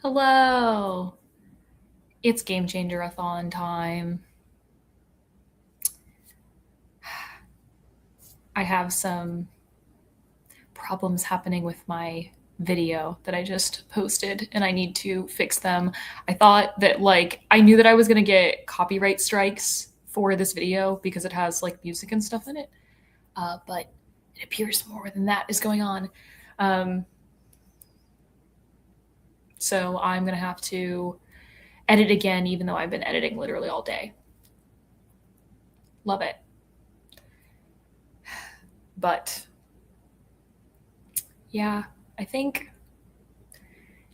Hello. It's Game Changer-a-thon time. I have some problems happening with my video that I just posted and I need to fix them. I thought that I knew that I was going to get copyright strikes for this video because it has like music and stuff in it. But it appears more than that is going on. Um, so I'm going to have to edit again, even though I've been editing literally all day. Love it. But yeah, I think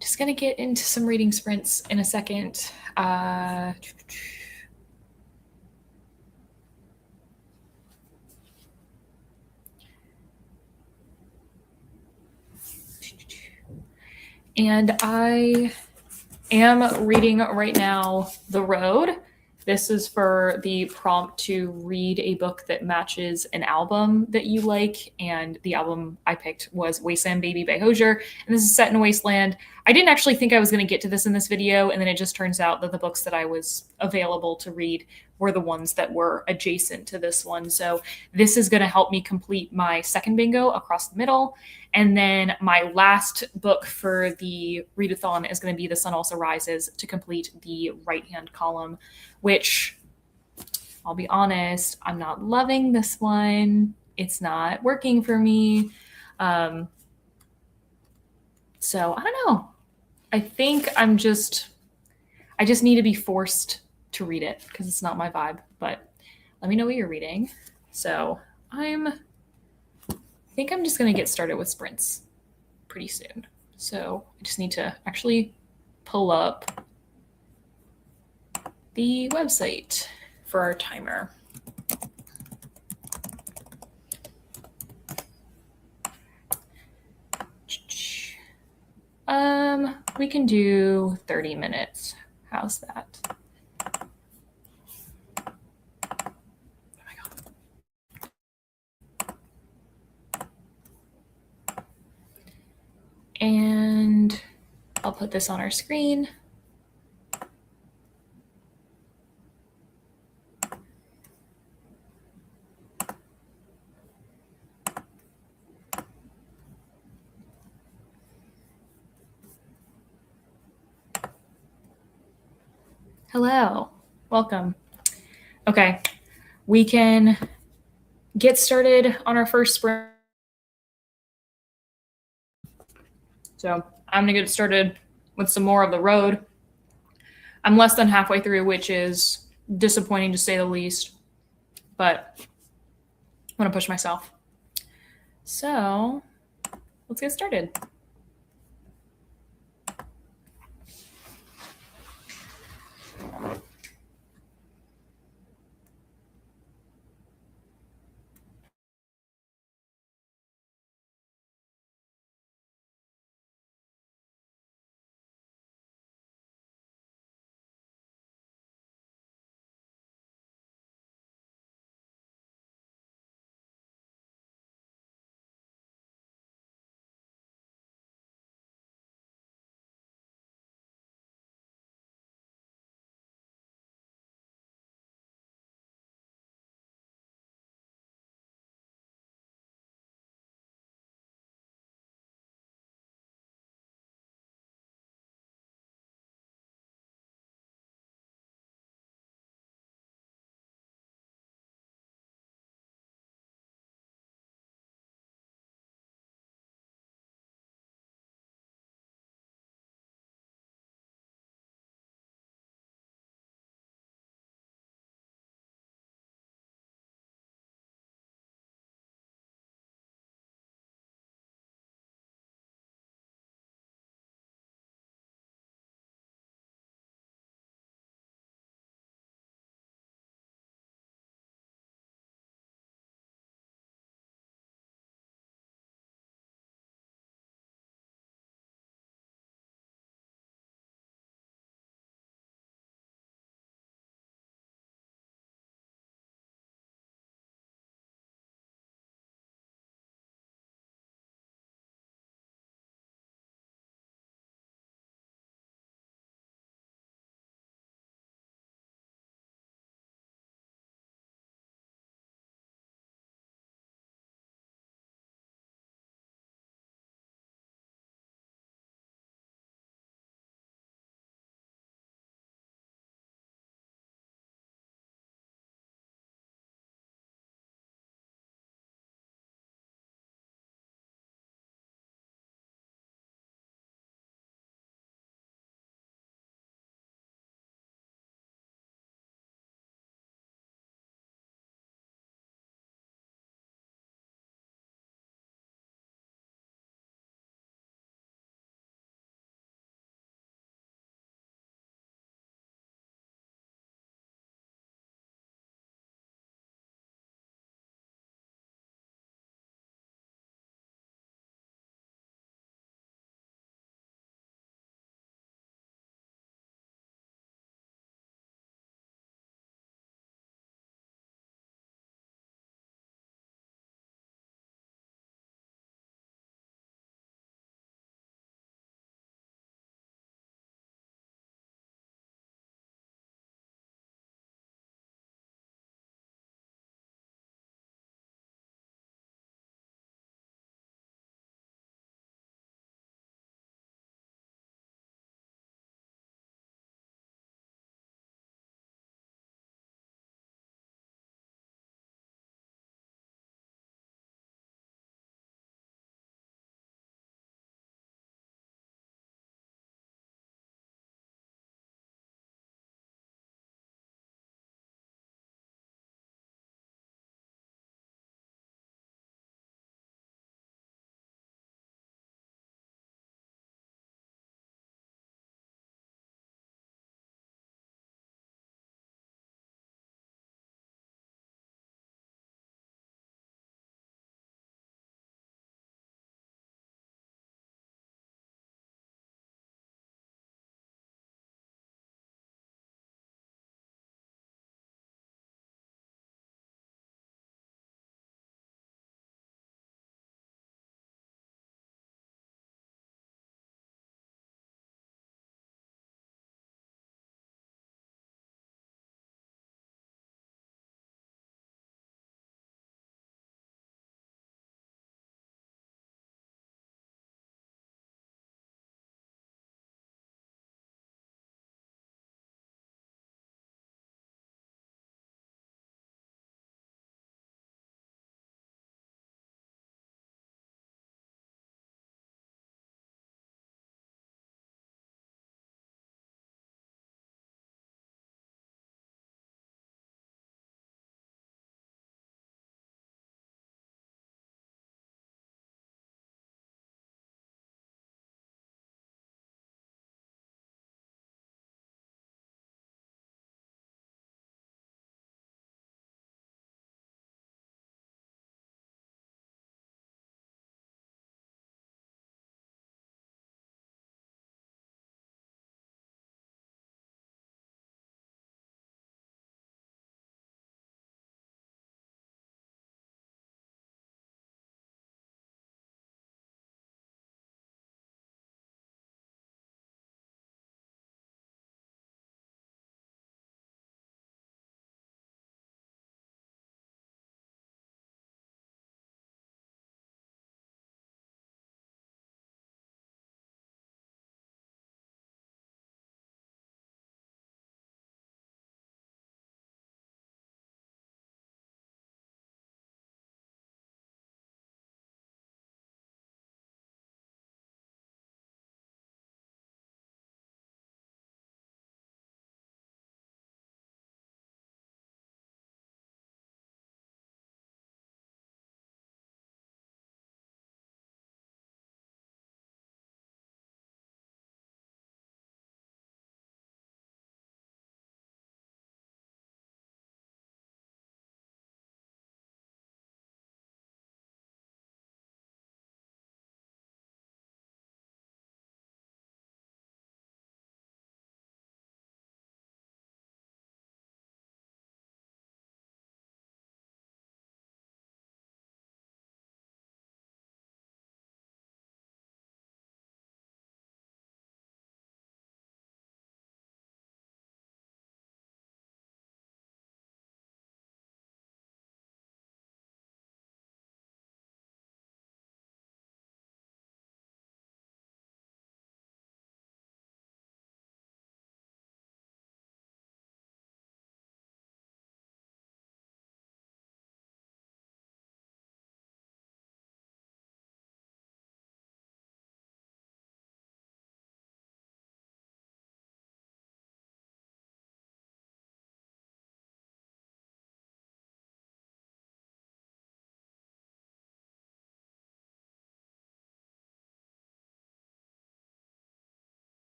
just gonna get into some reading sprints in a second. And I am reading right now The Road. This is for the prompt to read a book that matches an album that you like. And the album I picked was Wasteland Baby by Hosier. And this is set in a wasteland. I didn't actually think I was going to get to this in this video. And then it just turns out that the books that I was available to read were the ones that were adjacent to this one. So this is going to help me complete my second bingo across the middle. And then my last book for the readathon is going to be The Sun Also Rises to complete the right-hand column, which I'll be honest, I'm not loving this one. It's not working for me. So I don't know. I think I just need to be forced to read it because it's not my vibe. But let me know what you're reading. So I think I'm just going to get started with sprints pretty soon. So I just need to actually pull up the website for our timer. We can do 30 minutes. How's that? And I'll put this on our screen. Hello, welcome. Okay, we can get started on our first sprint. So I'm gonna get started with some more of The Road. I'm less than halfway through, which is disappointing to say the least, but I'm gonna push myself. So let's get started.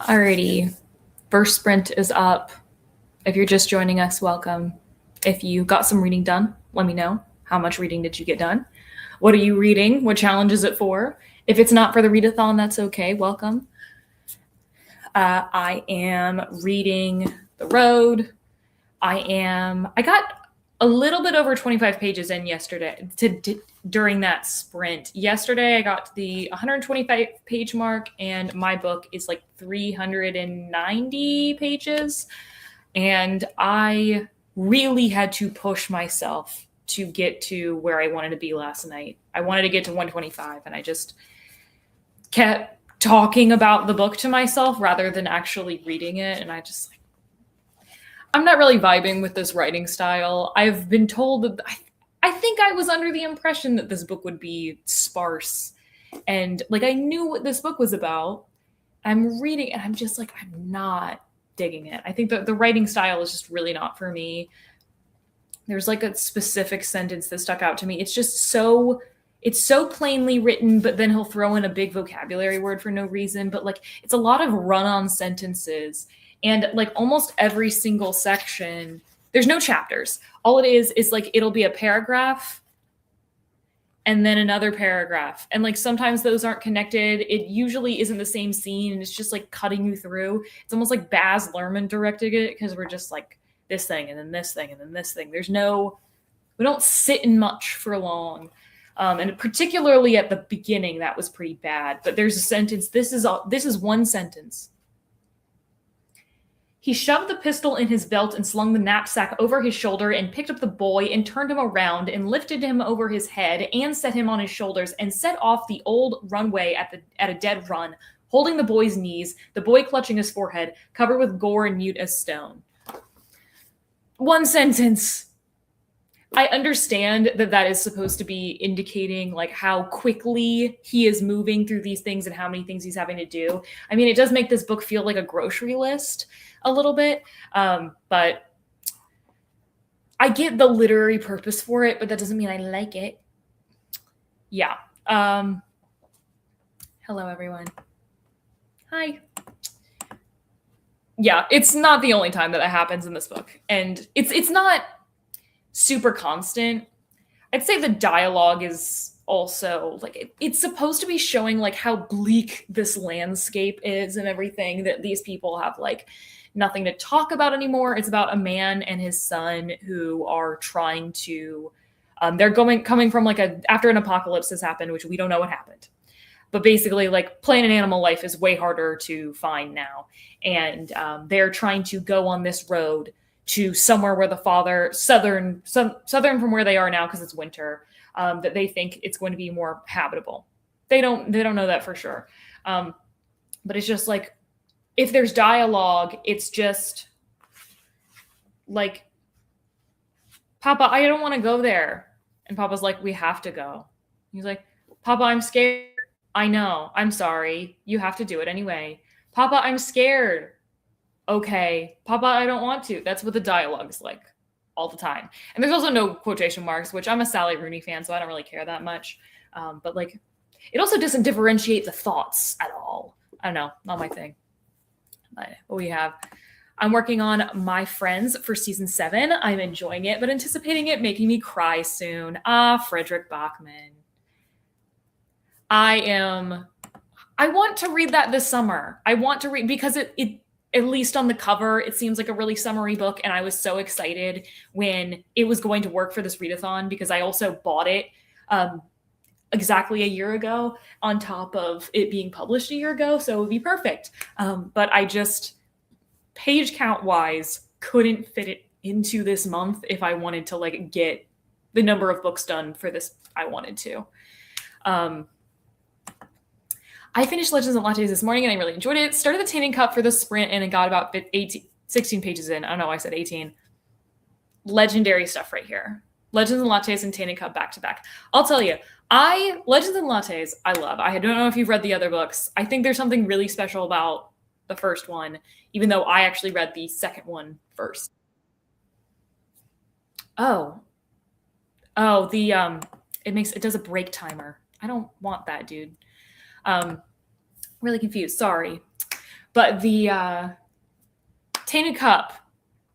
Alrighty, first sprint is up. If you're just joining us, welcome. If you got some reading done, let me know. How much reading did you get done? What are you reading? What challenge is it for? If it's not for the readathon, that's okay. Welcome. I am reading The Road. I got a little bit over 25 pages in yesterday during that sprint. Yesterday I got to the 125 page mark, and my book is like 390 pages. And I really had to push myself to get to where I wanted to be last night. I wanted to get to 125, and I just kept talking about the book to myself rather than actually reading it. And I'm not really vibing with this writing style. I've been told that I think I was under the impression that this book would be sparse. And like, I knew what this book was about. I'm reading and I'm just like, I'm not digging it. I think that the writing style is just really not for me. There's like a specific sentence that stuck out to me. It's so plainly written, but then he'll throw in a big vocabulary word for no reason. But like, it's a lot of run-on sentences. And like almost every single section, there's no chapters. All it is like, it'll be a paragraph and then another paragraph. And like, sometimes those aren't connected. It usually isn't the same scene. And it's just like cutting you through. It's almost like Baz Luhrmann directed it, because we're just like this thing and then this thing and then this thing. We don't sit in much for long. And particularly at the beginning, that was pretty bad. But there's a sentence. This is one sentence. He shoved the pistol in his belt and slung the knapsack over his shoulder and picked up the boy and turned him around and lifted him over his head and set him on his shoulders and set off the old runway at a dead run, holding the boy's knees, the boy clutching his forehead, covered with gore and mute as stone. One sentence. I understand that is supposed to be indicating like how quickly he is moving through these things and how many things he's having to do. I mean, it does make this book feel like a grocery list a little bit, but I get the literary purpose for it, but that doesn't mean I like it. Yeah. Hello, everyone. Hi. Yeah, it's not the only time that happens in this book, and it's not super constant. I'd say the dialogue is also like it's supposed to be showing like how bleak this landscape is and everything, that these people have like nothing to talk about anymore. It's about a man and his son who are trying to they're coming from like after an apocalypse has happened, which we don't know what happened. But basically, like, plant and animal life is way harder to find now. And they're trying to go on this road to somewhere where the father, southern from where they are now, because it's winter, that they think it's going to be more habitable. They don't know that for sure. But it's just like, if there's dialogue, it's just like, Papa, I don't want to go there. And Papa's like, we have to go. He's like, Papa, I'm scared. I know. I'm sorry. You have to do it anyway. Papa, I'm scared. Okay. Papa, I don't want to. That's what the dialogue is like all the time. And there's also no quotation marks, which I'm a Sally Rooney fan, so I don't really care that much. But like, it also doesn't differentiate the thoughts at all. I don't know. Not my thing. But what we have. I'm working on My Friends for season 7. I'm enjoying it, but anticipating it making me cry soon. Frederick Bachman. I want to read that this summer. I want to read, because it at least on the cover, it seems like a really summery book. And I was so excited when it was going to work for this readathon, because I also bought it exactly a year ago on top of it being published a year ago. So it would be perfect. But I just, page count wise, couldn't fit it into this month if I wanted to like get the number of books done for this I wanted to. I finished Legends and Lattes this morning and I really enjoyed it. Started the Tanning Cup for the sprint and it got about 16 pages in. I don't know why I said 18. Legendary stuff right here. Legends and Lattes and Tanning Cup back to back. I'll tell you, Legends and Lattes, I love. I don't know if you've read the other books. I think there's something really special about the first one, even though I actually read the second one first. It does a break timer. I don't want that, dude. Really confused. Sorry. But the Tainted Cup,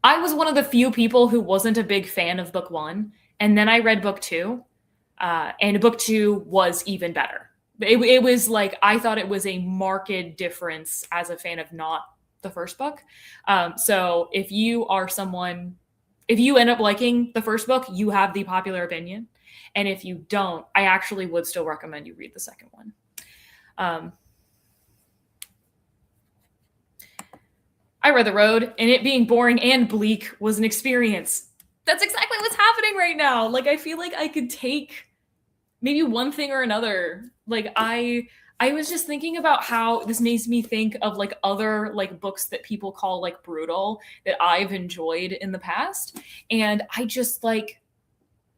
I was one of the few people who wasn't a big fan of book one. And then I read book two. And book two was even better. It was like, I thought it was a marked difference as a fan of not the first book. So if you are someone, if you end up liking the first book, you have the popular opinion. And if you don't, I actually would still recommend you read the second one. I read The Road, and it being boring and bleak was an experience. That's exactly what's happening right now. Like, I feel like I could take maybe one thing or another. Like, I was just thinking about how this makes me think of like other like books that people call like brutal that I've enjoyed in the past. And I just like,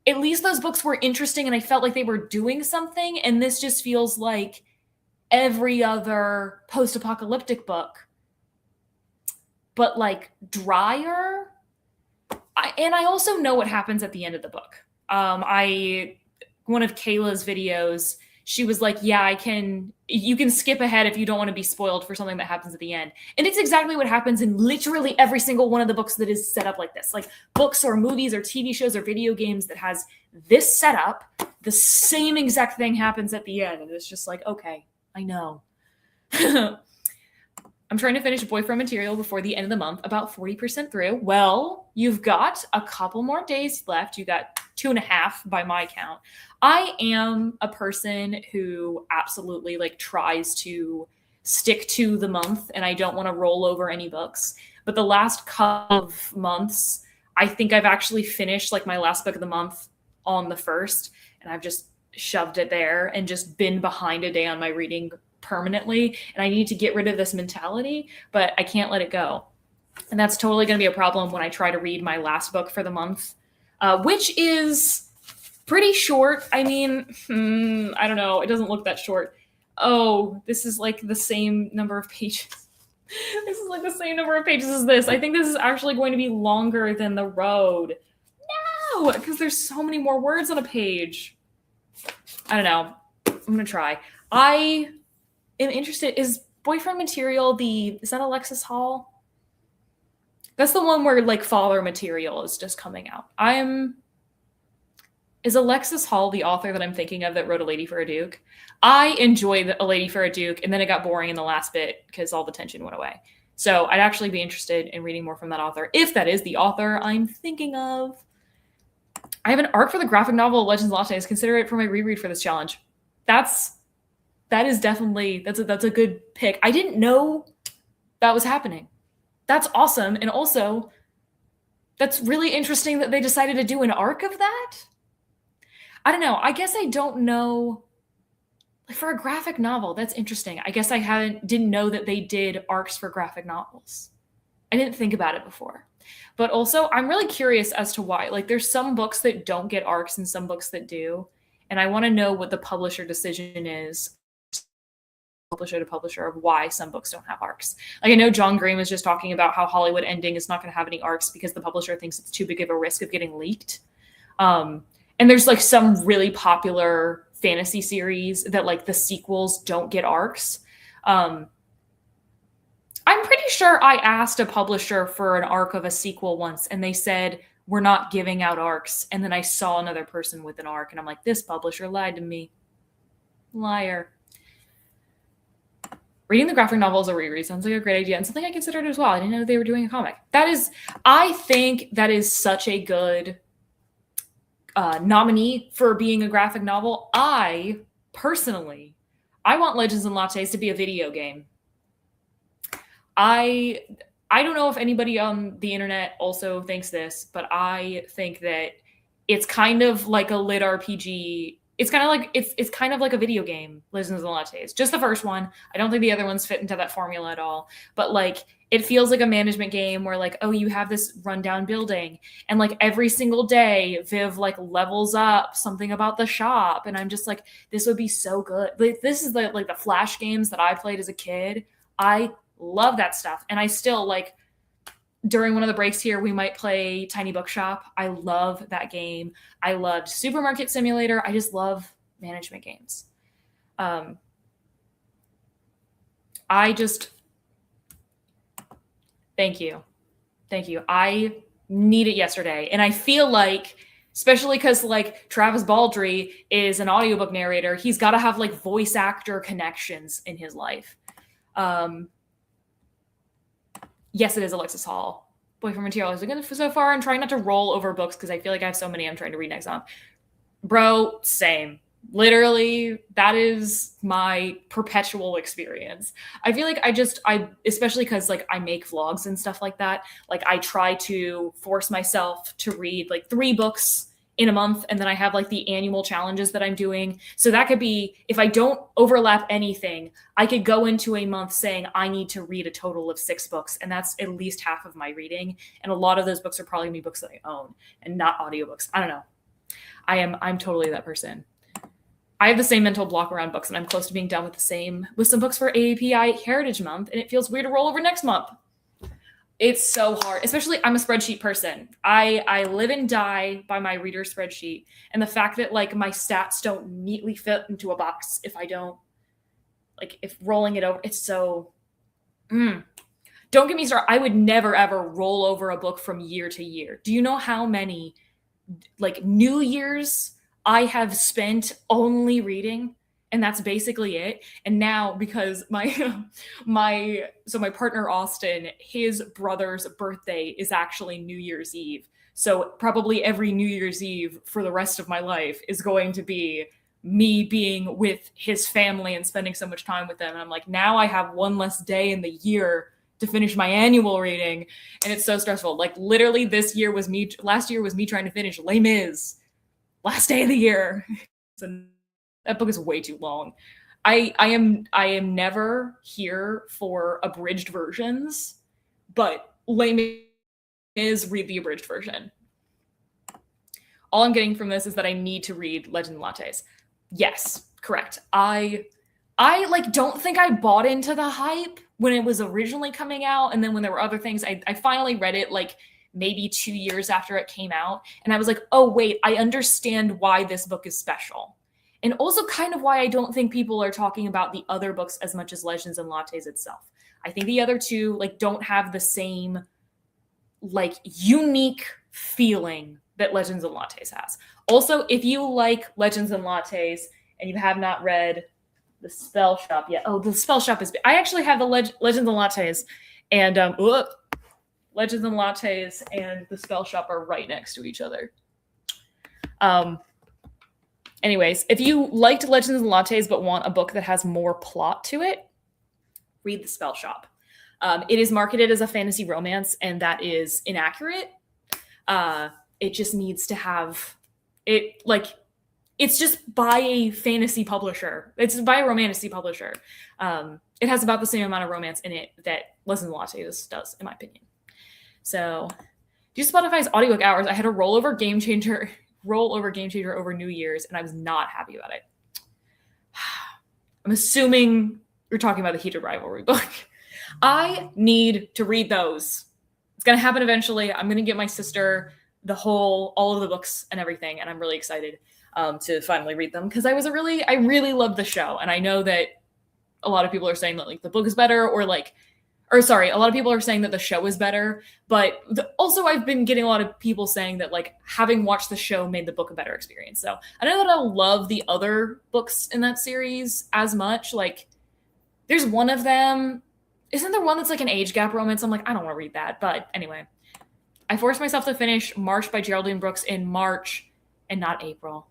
at least those books were interesting and I felt like they were doing something. And this just feels like every other post-apocalyptic book, but like drier. I also know what happens at the end of the book. One of Kayla's videos, she was like, yeah, you can skip ahead if you don't want to be spoiled for something that happens at the end. And it's exactly what happens in literally every single one of the books that is set up like this. Like books or movies or TV shows or video games that has this setup, the same exact thing happens at the end. And it's just like, okay, I know. I'm trying to finish boyfriend material before the end of the month, about 40% through. Well, you've got a couple more days left. You got 2.5 by my count. I am a person who absolutely like tries to stick to the month and I don't want to roll over any books. But the last couple of months, I think I've actually finished like my last book of the month on the 1st, and I've just shoved it there and just been behind a day on my reading permanently. And I need to get rid of this mentality, but I can't let it go. And that's totally going to be a problem when I try to read my last book for the month, which is pretty short. I mean, I don't know. It doesn't look that short. Oh, this is like the same number of pages. This is like the same number of pages as this. I think this is actually going to be longer than The Road. No, because there's so many more words on a page. I don't know. I'm going to try. I am interested. Is boyfriend material is that Alexis Hall? That's the one where like father material is just coming out. Is Alexis Hall the author that I'm thinking of that wrote A Lady for a Duke? I enjoyed A Lady for a Duke, and then it got boring in the last bit because all the tension went away. So I'd actually be interested in reading more from that author, if that is the author I'm thinking of. I have an arc for the graphic novel Legends Lattes. Consider it for my reread for this challenge. That's a good pick. I didn't know that was happening. That's awesome. And also, that's really interesting that they decided to do an arc of that. I don't know. I guess I don't know. Like for a graphic novel, that's interesting. I guess I didn't know that they did arcs for graphic novels. I didn't think about it before. But also, I'm really curious as to why. Like there's some books that don't get arcs and some books that do. And I want to know what the publisher decision is, publisher to publisher, of why some books don't have arcs. Like I know John Green was just talking about how Hollywood Ending is not going to have any arcs because the publisher thinks it's too big of a risk of getting leaked. And there's like some really popular fantasy series that like the sequels don't get arcs. I'm pretty sure I asked a publisher for an arc of a sequel once and they said, we're not giving out arcs. And then I saw another person with an arc and I'm like, this publisher lied to me. Liar. Reading the graphic novel as a reread sounds like a great idea and something I considered as well. I didn't know they were doing a comic. I think that is such a good nominee for being a graphic novel. I want Legends and Lattes to be a video game. I don't know if anybody on the internet also thinks this, but I think that it's kind of like a lit RPG. It's kind of like a video game, Legends and Lattes. Just the first one. I don't think the other ones fit into that formula at all. But like it feels like a management game where like, oh, you have this rundown building and like every single day Viv like levels up something about the shop. And I'm just like, this would be so good. Like this is like the Flash games that I played as a kid. I love that stuff. And I still like during one of the breaks here, we might play Tiny Bookshop. I love that game. I loved Supermarket Simulator. I just love management games. I Thank you. Thank you. I need it yesterday. And I feel like, especially because like Travis Baldry is an audiobook narrator, he's got to have like voice actor connections in his life. Yes, it is Alexis Hall. Boy for Material. Is it good so far? I'm trying not to roll over books because I feel like I have so many I'm trying to read next month. Bro, same. Literally, that is my perpetual experience. I feel like I especially because like I make vlogs and stuff like that, like I try to force myself to read like 3 books in a month, and then I have like the annual challenges that I'm doing. So that could be, if I don't overlap anything, I could go into a month saying I need to read a total of 6 books, and that's at least half of my reading. And a lot of those books are probably gonna be books that I own and not audiobooks. I don't know. I'm totally that person. I have the same mental block around books, and I'm close to being done with some books for AAPI Heritage Month, and it feels weird to roll over next month. It's so hard, especially I'm a spreadsheet person. I live and die by my reader spreadsheet, and the fact that like my stats don't neatly fit into a box if I don't, like if rolling it over, it's so. Don't get me started. I would never ever roll over a book from year to year. Do you know how many like New Year's I have spent only reading, and that's basically it. And now because my my partner Austin, his brother's birthday is actually New Year's Eve. So probably every New Year's Eve for the rest of my life is going to be me being with his family and spending so much time with them. And I'm like, now I have one less day in the year to finish my annual reading, and it's so stressful. Like literally last year was me trying to finish Les Mis last day of the year. So that book is way too long. I am never here for abridged versions, but Les Mis, read the abridged version. All I'm getting from this is that I need to read Legends and Lattes. Yes, correct. I like don't think I bought into the hype when it was originally coming out, and then when there were other things, I finally read it like maybe 2 years after it came out, and I was like, oh wait, I understand why this book is special, and also kind of why I don't think people are talking about the other books as much as Legends and Lattes itself. I think the other two like don't have the same like unique feeling that Legends and Lattes has. Also, if you like Legends and Lattes and you have not read The Spell Shop yet, the Spell Shop is. I actually have the Legends and Lattes, and Legends and Lattes and The Spell Shop are right next to each other. Anyways, if you liked Legends and Lattes but want a book that has more plot to it, read The Spell Shop. It is marketed as a fantasy romance, and that is inaccurate. It just needs to have it like it's just by a fantasy publisher. It's by a romantasy publisher. It has about the same amount of romance in it that Legends and Lattes does, in my opinion. So, do Spotify's audiobook hours. I had a rollover game changer over New Year's, and I was not happy about it. I'm assuming you're talking about the Heated Rivalry book. I need to read those. It's going to happen eventually. I'm going to get my sister all of the books and everything, and I'm really excited to finally read them because I really loved the show, and I know that a lot of people are saying that like the book is better, a lot of people are saying that the show is better, but also I've been getting a lot of people saying that like having watched the show made the book a better experience. So I know that I'll love the other books in that series as much. Like there's one of them, isn't there one that's like an age gap romance? I'm like, I don't want to read that. But anyway, I forced myself to finish March by Geraldine Brooks in March and not April.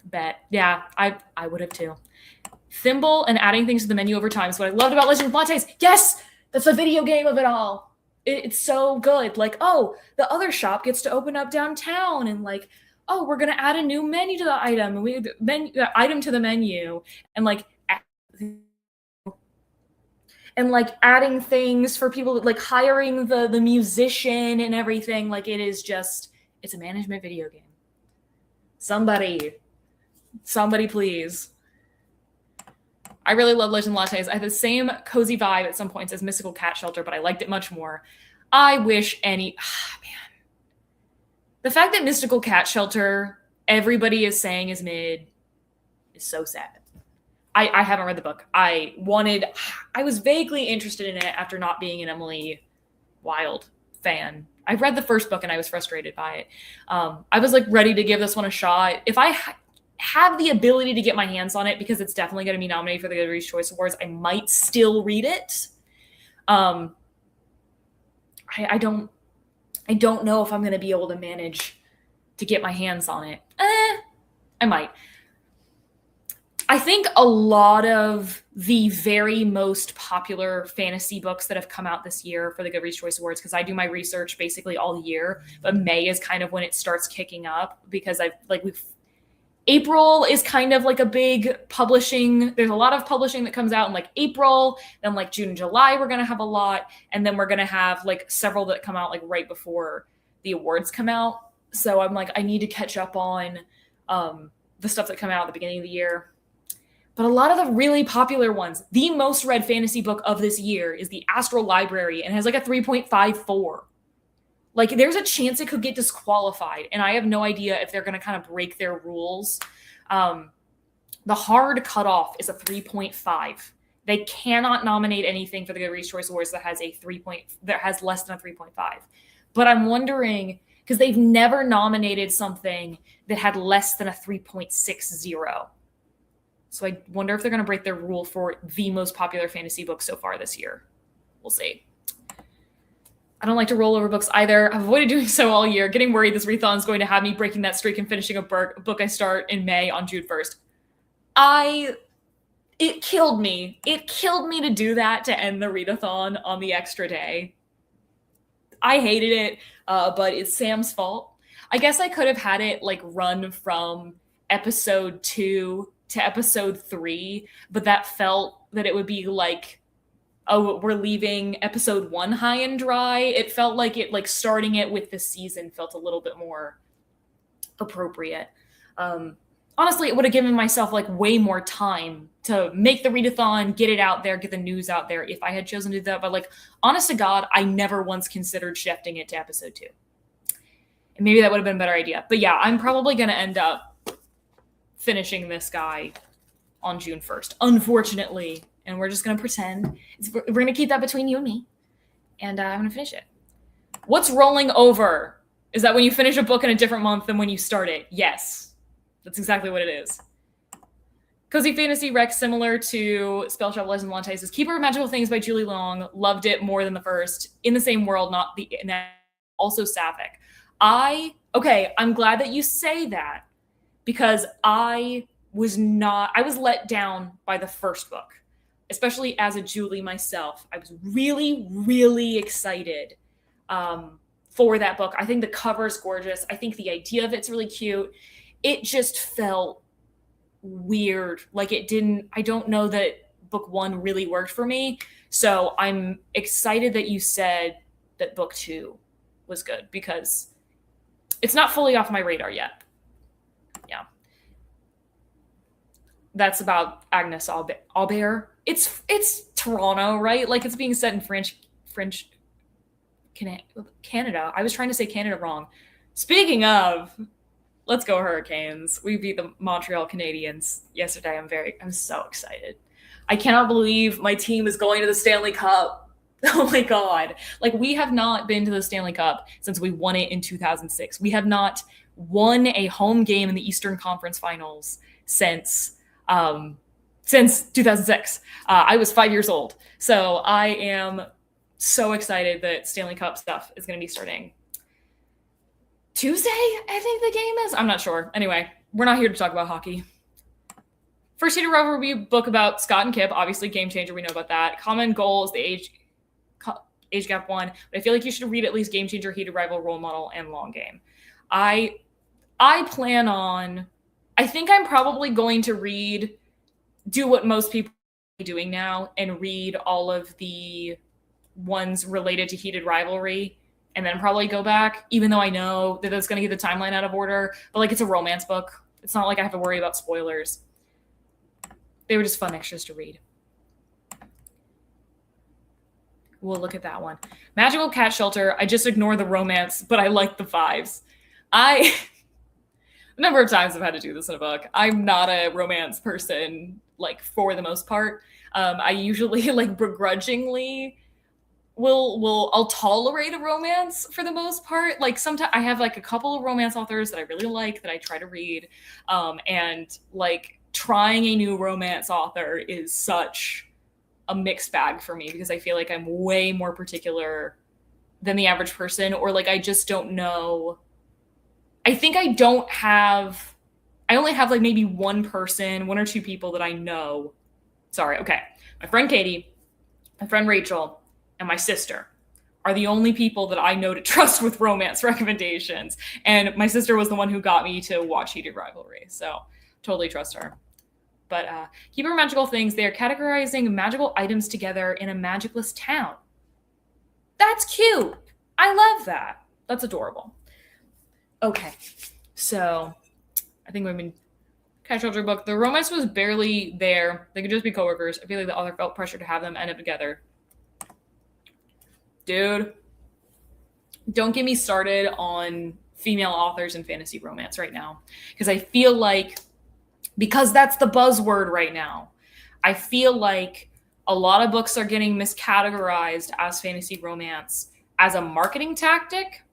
Bet. Yeah, I would have too. Thimble and adding things to the menu over time is what I loved about Legends and Lattes. Yes! That's the video game of it all. It's so good. Like, oh, the other shop gets to open up downtown, and like, oh, we're gonna add a new menu to the item, and we item to the menu, and like adding things for people, like hiring the musician and everything. Like it's a management video game. Somebody please. I really love Legend Lattes. I have the same cozy vibe at some points as Mystical Cat Shelter, but I liked it much more. I wish man. The fact that Mystical Cat Shelter, everybody is saying is mid, is so sad. I haven't read the book. I was vaguely interested in it after not being an Emily wild fan. I read the first book and I was frustrated by it. I was like ready to give this one a shot. If I have the ability to get my hands on it, because it's definitely going to be nominated for the Goodreads Choice Awards, I might still read it. I don't know if I'm going to be able to manage to get my hands on it. I might. I think a lot of the very most popular fantasy books that have come out this year for the Goodreads Choice Awards, because I do my research basically all year, but May is kind of when it starts kicking up, because April is kind of like a big publishing. There's a lot of publishing that comes out in like April, then like June and July, we're going to have a lot. And then we're going to have like several that come out like right before the awards come out. So I'm like, I need to catch up on the stuff that come out at the beginning of the year. But a lot of the really popular ones, the most read fantasy book of this year is The Astral Library, and has like a 3.54. Like, there's a chance it could get disqualified, and I have no idea if they're going to kind of break their rules. The hard cutoff is a 3.5. They cannot nominate anything for the Goodreads Choice Awards that has that has less than a 3.5. But I'm wondering, because they've never nominated something that had less than a 3.60. So I wonder if they're going to break their rule for the most popular fantasy book so far this year. We'll see. I don't like to roll over books either. I've avoided doing so all year, getting worried this readathon is going to have me breaking that streak and finishing a book I start in May on June 1st. It killed me. It killed me to do that, to end the readathon on the extra day. I hated it, but it's Sam's fault. I guess I could have had it like run from episode 2 to episode 3, but that felt that it would be like, oh, we're leaving episode 1 high and dry. It felt like starting it with the season felt a little bit more appropriate. Honestly, it would have given myself like way more time to make the readathon, get it out there, get the news out there if I had chosen to do that. But like, honest to God, I never once considered shifting it to episode 2. And maybe that would have been a better idea. But yeah, I'm probably going to end up finishing this guy on June 1st, unfortunately. And we're just going to pretend. We're going to keep that between you and me. And I'm going to finish it. What's rolling over? Is that when you finish a book in a different month than when you start it? Yes. That's exactly what it is. Cozy Fantasy Rec, similar to Spell Travel Legends of Lantai, says, Keeper of Magical Things by Julie Long. Loved it more than the first. In the same world, not the... Also Sapphic. I'm glad that you say that. Because I was let down by the first book, especially as a Julie myself. I was really, really excited for that book. I think the cover is gorgeous. I think the idea of it's really cute. It just felt weird. Like I don't know that book 1 really worked for me. So I'm excited that you said that book 2 was good, because it's not fully off my radar yet. Yeah. That's about Agnes Aubert. It's Toronto, right? Like, it's being set in French Canada. I was trying to say Canada wrong. Speaking of, let's go Hurricanes. We beat the Montreal Canadiens yesterday. I'm so excited. I cannot believe my team is going to the Stanley Cup. Oh my God. Like, we have not been to the Stanley Cup since we won it in 2006. We have not won a home game in the Eastern Conference Finals since 2006. I was 5 years old. So I am so excited that Stanley Cup stuff is going to be starting Tuesday, I think the game is. I'm not sure. Anyway, we're not here to talk about hockey. First Heated Rivalry book about Scott and Kip. Obviously, game changer. We know about that. Common goal is the age gap 1. But I feel like you should read at least Game Changer, Heated Rival, Role Model, and Long Game. I plan on... I think I'm probably going to do what most people are doing now and read all of the ones related to Heated Rivalry and then probably go back, even though I know that that's going to get the timeline out of order. But like, it's a romance book. It's not like I have to worry about spoilers. They were just fun extras to read. We'll look at that one. Magical Cat Shelter. I just ignore the romance, but I like the vibes. A number of times I've had to do this in a book. I'm not a romance person, like, for the most part. I usually, like, begrudgingly I'll tolerate a romance for the most part. Like sometimes I have like a couple of romance authors that I really like that I try to read, and like trying a new romance author is such a mixed bag for me because I feel like I'm way more particular than the average person, or like I just don't know. I think I only have like maybe one or two people that I know. Sorry, okay. My friend Katie, my friend Rachel, and my sister are the only people that I know to trust with romance recommendations. And my sister was the one who got me to watch Heated Rivalry. So totally trust her. But keep our magical things. They are categorizing magical items together in a magicless town. That's cute. I love that. That's adorable. Okay. So I think we've been casual book. The romance was barely there. They could just be coworkers. I feel like the author felt pressure to have them end up together. Dude, don't get me started on female authors in fantasy romance right now. Because I feel like, because that's the buzzword right now, I feel like a lot of books are getting miscategorized as fantasy romance as a marketing tactic.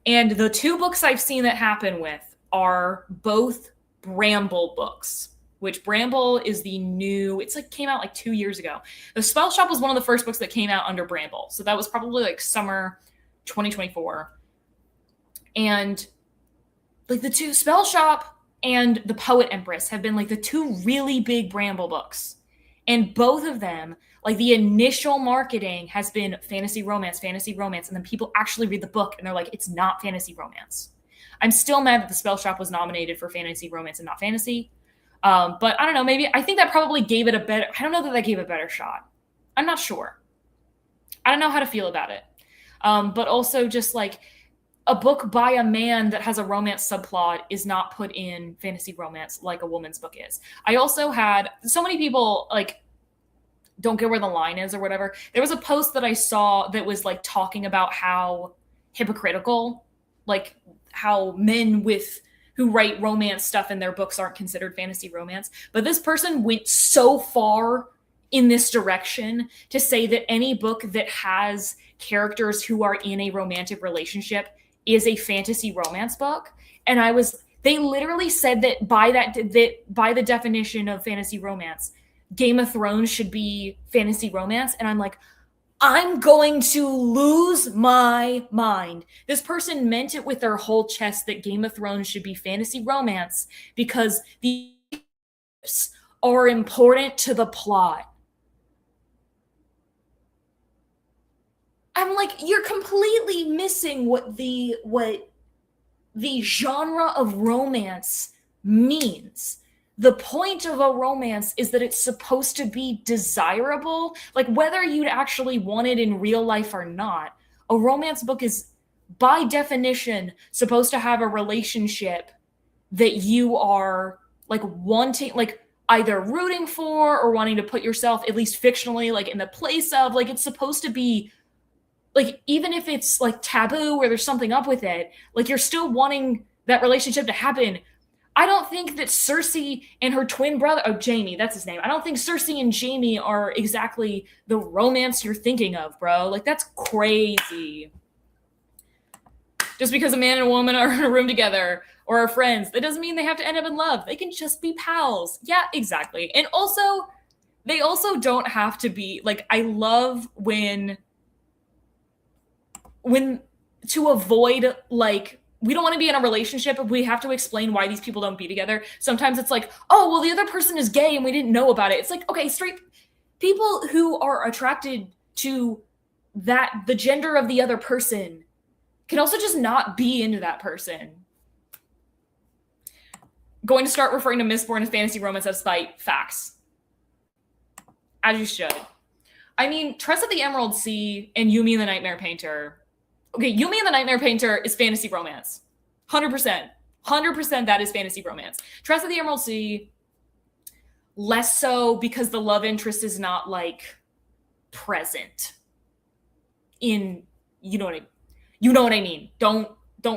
And the two books I've seen that happen with are both Bramble books, which Bramble is the new, it's like came out like 2 years ago. The Spell Shop was one of the first books that came out under Bramble. So that was probably like summer 2024. And like the two, Spell Shop and The Poet Empress, have been like the two really big Bramble books. And both of them, like the initial marketing has been fantasy romance. And then people actually read the book and they're like, it's not fantasy romance. I'm still mad that The Spell Shop was nominated for fantasy romance and not fantasy. But I don't know, maybe I think that probably gave it a better, I don't know that gave it a better shot. I'm not sure. I don't know how to feel about it. But also just like a book by a man that has a romance subplot is not put in fantasy romance like a woman's book is. I also had so many people like don't get where the line is or whatever. There was a post that I saw that was like talking about how hypocritical, like how men who write romance stuff in their books aren't considered fantasy romance. But this person went so far in this direction to say that any book that has characters who are in a romantic relationship is a fantasy romance book. And they literally said that by the definition of fantasy romance, Game of Thrones should be fantasy romance. And I'm like, I'm going to lose my mind. This person meant it with their whole chest that Game of Thrones should be fantasy romance because the are important to the plot. I'm like, you're completely missing what the genre of romance means. The point of a romance is that it's supposed to be desirable. Like whether you'd actually want it in real life or not, a romance book is by definition supposed to have a relationship that you are like wanting, like either rooting for or wanting to put yourself, at least fictionally, like in the place of. Like it's supposed to be like, even if it's like taboo or there's something up with it, like you're still wanting that relationship to happen. I don't think that Cersei and her twin brother, Jaime, that's his name. I don't think Cersei and Jaime are exactly the romance you're thinking of, bro. Like that's crazy. Just because a man and a woman are in a room together or are friends, that doesn't mean they have to end up in love. They can just be pals. Yeah, exactly. And also, they also don't have to be, like, I love when to avoid, like, we don't want to be in a relationship if we have to explain why these people don't be together. Sometimes it's like, oh, well, the other person is gay and we didn't know about it. It's like, okay, straight people who are attracted to the gender of the other person can also just not be into that person. Going to start referring to Mistborn as fantasy romance as spite. Facts. As you should. I mean, Tress of the Emerald Sea and Yumi and the Nightmare Painter. Okay, Yumi and the Nightmare Painter is fantasy romance. 100%. 100% that is fantasy romance. Tress of the Emerald Sea, less so because the love interest is not, like, present in, you know what I mean. Don't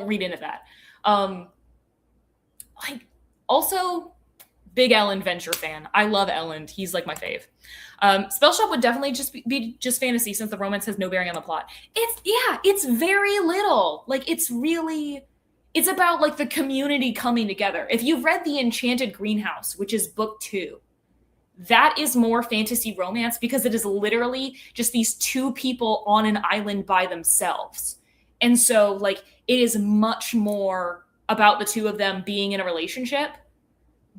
read into that. Like, also, big Ellen Venture fan. I love Ellen. He's like my fave. Spell Shop would definitely be just fantasy since the romance has no bearing on the plot. It's very little. Like it's about like the community coming together. If you've read The Enchanted Greenhouse, which is book 2, that is more fantasy romance because it is literally just these two people on an island by themselves. And so like it is much more about the two of them being in a relationship,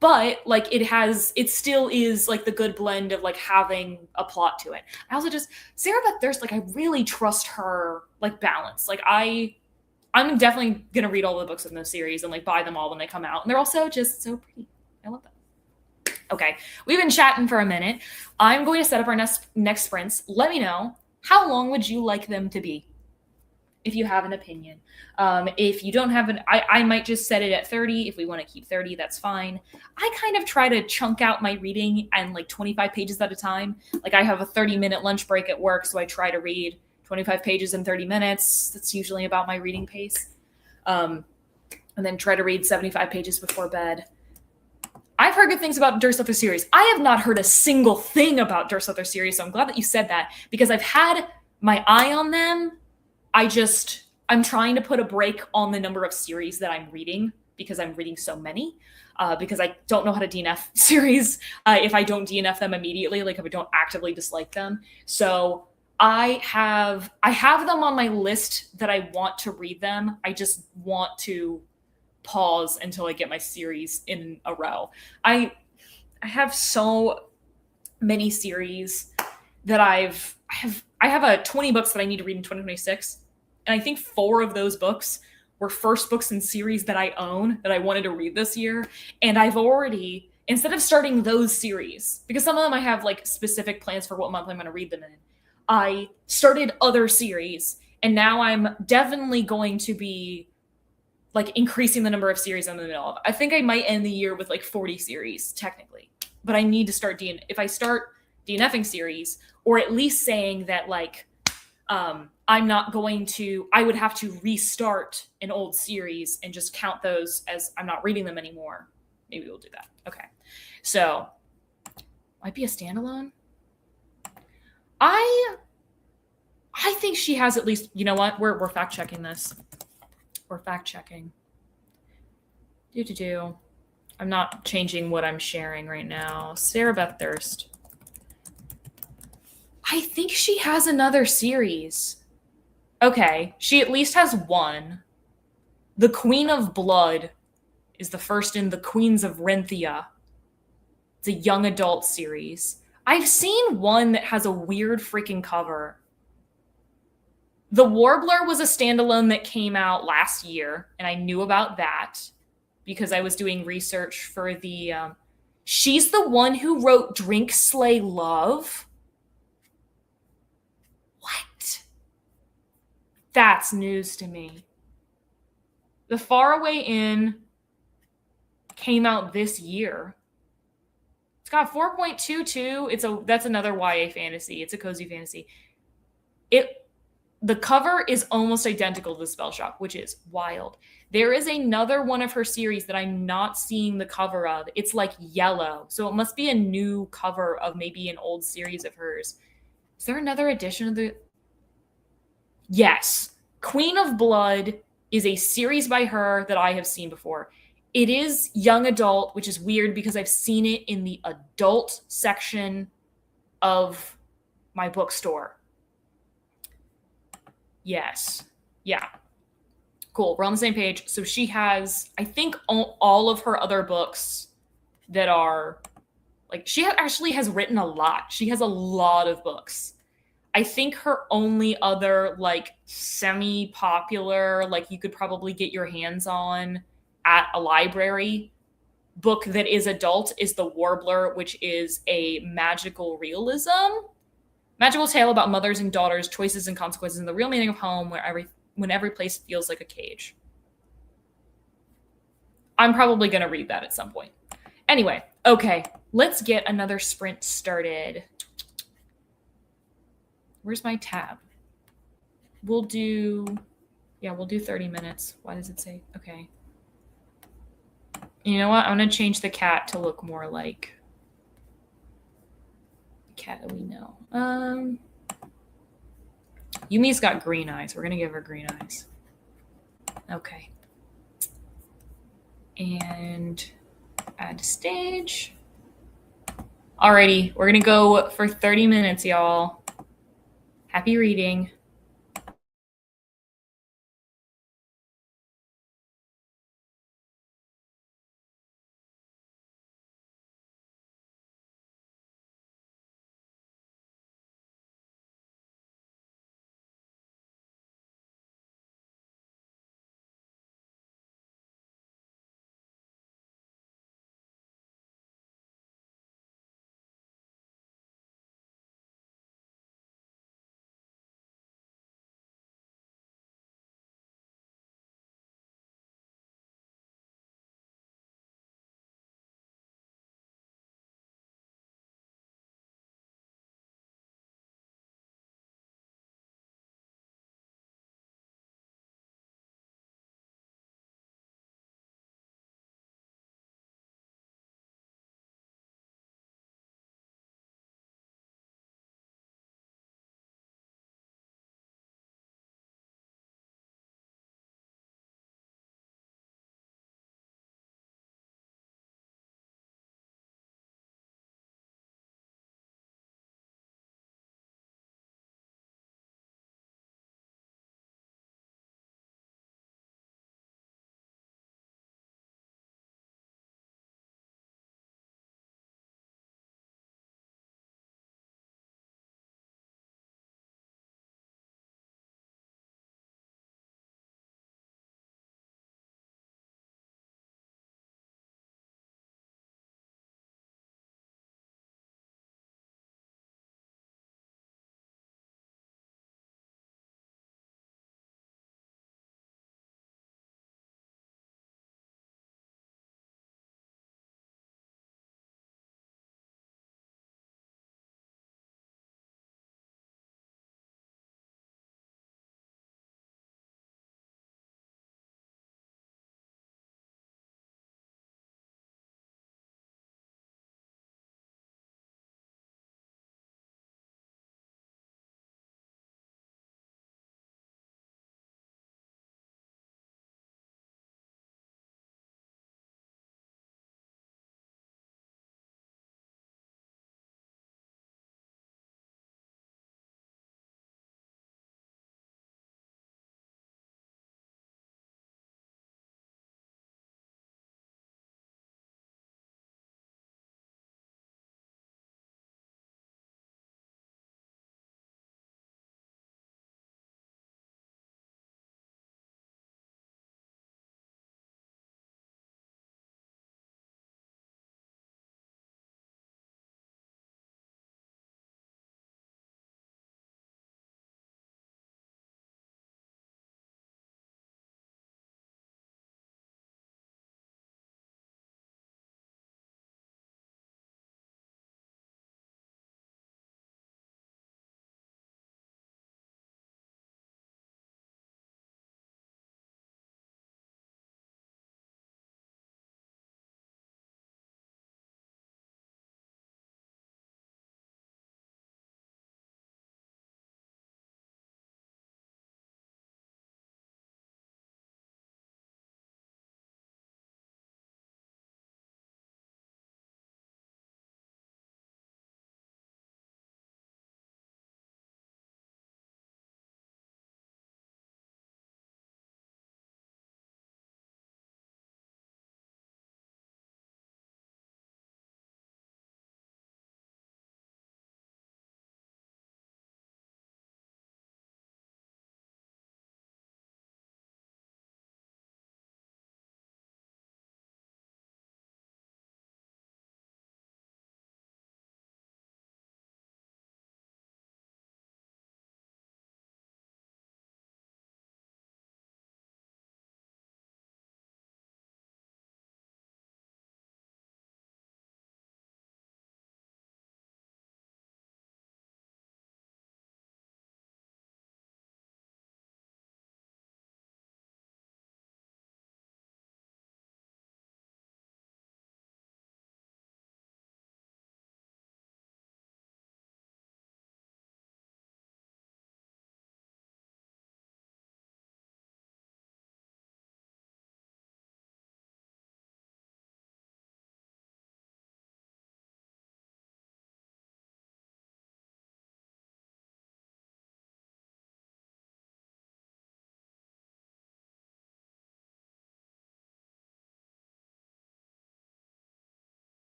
but like it still is like the good blend of like having a plot to it. I also just Sarah Beth Durst, like I really trust her like balance. Like I'm definitely gonna read all the books in this series and like buy them all when they come out. And they're also just so pretty. I love them. Okay, we've been chatting for a minute. I'm going to set up our next sprints. Let me know, how long would you like them to be? If you have an opinion. If you don't have I might just set it at 30. If we want to keep 30, that's fine. I kind of try to chunk out my reading and like 25 pages at a time. Like I have a 30-minute lunch break at work, so I try to read 25 pages in 30 minutes. That's usually about my reading pace. And then try to read 75 pages before bed. I've heard good things about Dursley's series. I have not heard a single thing about Dursley's series, so I'm glad that you said that because I've had my eye on them. I'm trying to put a break on the number of series that I'm reading because I'm reading so many, because I don't know how to DNF series if I don't DNF them immediately, like if I don't actively dislike them. So I have them on my list that I want to read them. I just want to pause until I get my series in a row. I have so many series that I have a 20 books that I need to read in 2026. And I think 4 of those books were first books in series that I own that I wanted to read this year. And I've already, instead of starting those series, because some of them I have like specific plans for what month I'm going to read them in, I started other series. And now I'm definitely going to be like increasing the number of series I'm in the middle of. I think I might end the year with like 40 series technically, but I need to start if I start DNFing series, or at least saying that like, I'm not going to, I would have to restart an old series and just count those as I'm not reading them anymore. Maybe we'll do that. Okay. So might be a standalone. I think she has at least, you know what? We're fact checking this. We're fact checking. I'm not changing what I'm sharing right now. Sarah Beth Durst. I think she has another series. Okay, she at least has one. The Queen of Blood is the first in the Queens of Renthia. It's a young adult series. I've seen one that has a weird freaking cover. The Warbler was a standalone that came out last year, and I knew about that because I was doing research for the... she's the one who wrote Drink, Slay, Love. What? That's news to me. The Faraway Inn came out this year. It's got 4.22. That's another YA fantasy. It's a cozy fantasy. The cover is almost identical to the Spell Shop, which is wild. There is another one of her series that I'm not seeing the cover of. It's like yellow. So it must be a new cover of maybe an old series of hers. Is there another edition of the... Yes. Queen of Blood is a series by her that I have seen before. It is young adult, which is weird because I've seen it in the adult section of my bookstore. Yes. Yeah. Cool. We're on the same page. So she has, I think, all of her other books that are like, she actually has written a lot. She has a lot of books. I think her only other like semi-popular, like you could probably get your hands on at a library book that is adult is The Warbler, which is a magical tale about mothers and daughters, choices and consequences, and the real meaning of home when every place feels like a cage. I'm probably going to read that at some point. Anyway, okay, let's get another sprint started. Where's my tab? We'll do 30 minutes. Why does it say? Okay. You know what? I'm gonna change the cat to look more like the cat that we know. Yumi's got green eyes. We're gonna give her green eyes. Okay. And add to stage. Alrighty, we're gonna go for 30 minutes, y'all. Happy reading.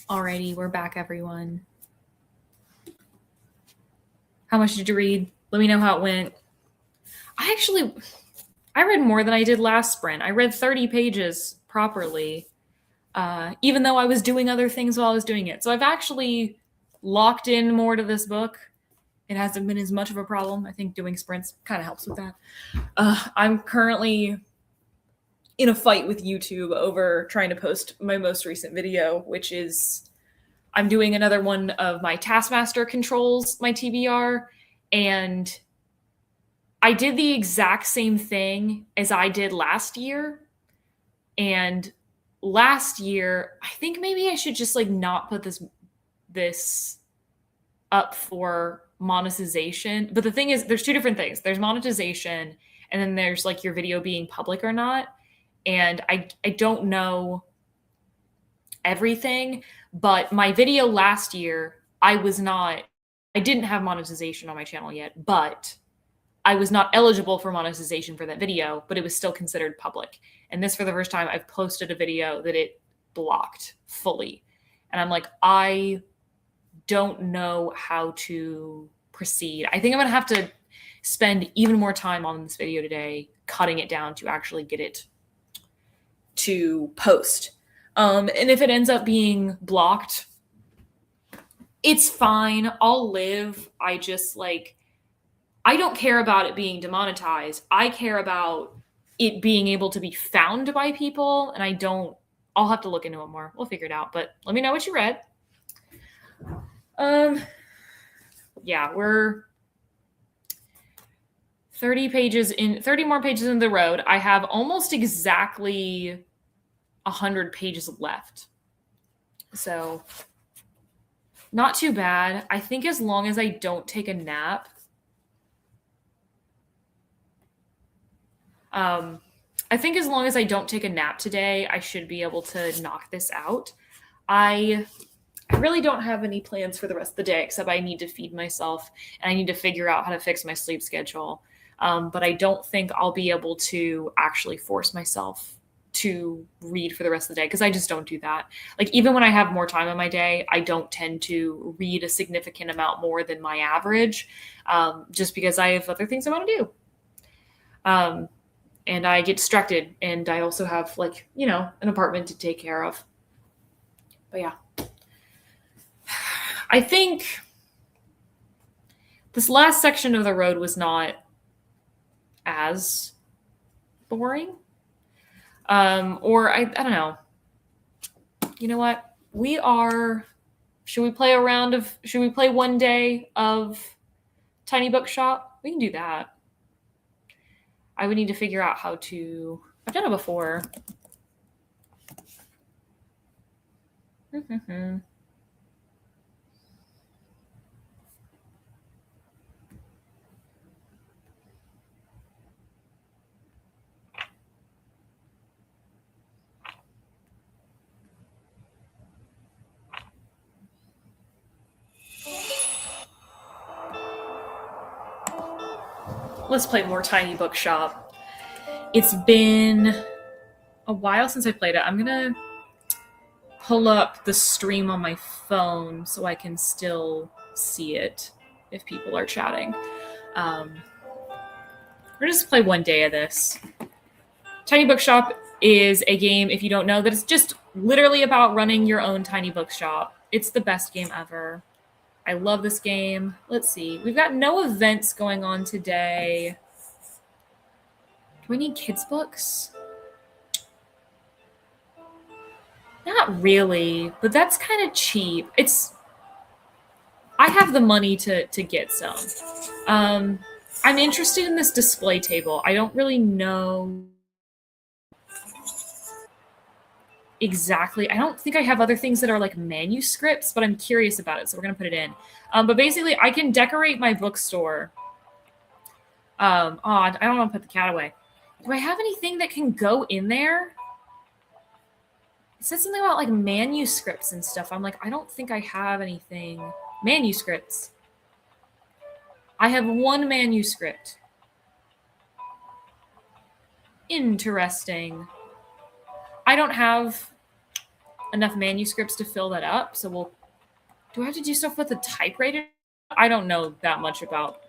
Alrighty, we're back, everyone. How much did you read? Let me know how it went. I read more than I did last sprint. I read 30 pages properly, even though I was doing other things while I was doing it. So I've actually locked in more to this book. It hasn't been as much of a problem. I think doing sprints kind of helps with that. I'm currently in a fight with YouTube over trying to post my most recent video, which is I'm doing another one of my Taskmaster controls, my TBR, and I did the exact same thing as I did last year. And last year, I think maybe I should just like not put this up for monetization. But the thing is, there's two different things. There's monetization, and then there's like your video being public or not. And I don't know everything, but my video last year, I didn't have monetization on my channel yet, but I was not eligible for monetization for that video, but it was still considered public. And this, for the first time, I've posted a video that it blocked fully. And I'm like, I don't know how to proceed. I think I'm going to have to spend even more time on this video today, cutting it down to actually get it to post. And if it ends up being blocked, it's fine. I'll live. I don't care about it being demonetized. I care about it being able to be found by people, and I'll have to look into it more. We'll figure it out, but let me know what you read. Yeah, we're 30 more pages in the road. I have almost exactly 100 pages left. So not too bad. I think as long as I don't take a nap, today, I should be able to knock this out. I really don't have any plans for the rest of the day, except I need to feed myself and I need to figure out how to fix my sleep schedule. But I don't think I'll be able to actually force myself to read for the rest of the day, because I just don't do that. Like, even when I have more time in my day, I don't tend to read a significant amount more than my average, just because I have other things I want to do. And I get distracted, and I also have an apartment to take care of. But yeah, I think this last section of the road was not as boring. Or I don't know. You know what? Should we play one day of Tiny Bookshop? We can do that. I would need to figure out how to. I've done it before. Let's play more Tiny Bookshop. It's been a while since I played it. I'm gonna pull up the stream on my phone so I can still see it if people are chatting. We're just play one day of this. Tiny Bookshop is a game, if you don't know, that is just literally about running your own tiny bookshop. It's the best game ever. I love this game. Let's see. We've got no events going on today. Do we need kids' books? Not really, but that's kind of cheap. I have the money to get some. I'm interested in this display table. I don't really know exactly. I don't think I have other things that are like manuscripts, but I'm curious about it, so we're going to put it in. But basically, I can decorate my bookstore. I don't want to put the cat away. Do I have anything that can go in there? It said something about like manuscripts and stuff. I'm like, I don't think I have anything. Manuscripts. I have one manuscript. Interesting. I don't have enough manuscripts to fill that up. So we'll. Do I have to do stuff with the typewriter? I don't know that much about